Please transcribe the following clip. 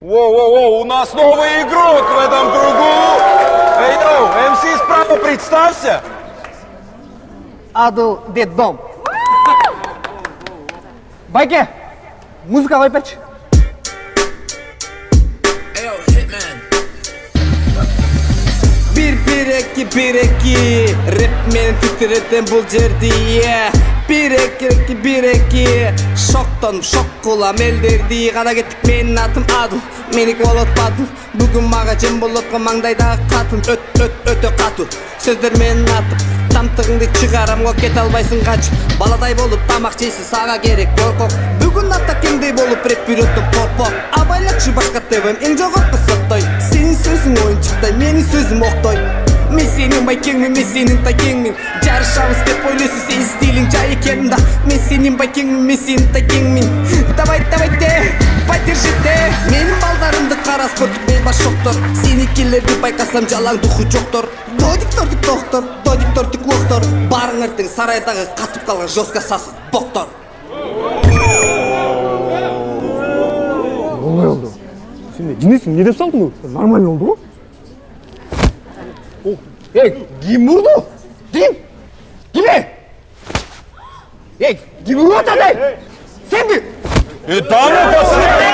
Воу-воу-воу, у нас новый игрок в этом кругу. Эй, йоу, МС справа, представься. Адыл детдом. Байке, музыка қойып берші. Bir iki Rap meni titreten бұл жерді Bir iki Шоқтан шок қылам елдерді Қана кеттік менің атым Адыл Менікі болотпадым Бүгін маға жем болотқа маңдайдағы қатын Өте қату Сөздер менің атым Тамтығыңды шығарам кете албайсың қачып Баладай болып тамақ жейсің саға керек қорқоқ Бүгін атта кемдей болып рэп үйреттім қорқоқ Абайлақшы башқа тебім ең жоғырқы соттой Сенің сөзің ойыншықтай менің сөзім оқтой Мен сенің байкеңмін, мен сенің тайкеңмін Жарышамыз деп ойлайсың сен стилің жай екенін да Мен сенің байкеңмін, мен сенің тайкеңмін Давай де, подержи де Менің балдарымды қара спорттық бейбас жоқтыр Сенікелерді байқасам жалаң дұхы жоқтыр Додик тордик лоқтыр Барың ертең сарайдағы қатып қалған жосқа сасыз боқтыр Оңай oldu. Şimdi cinnesin, ne деп saldın bu? Normal oldu bu. Hey, kim vurdu? Kim? Kime? Hey, kim vurdu atade? Sen mi? Tamam, pasını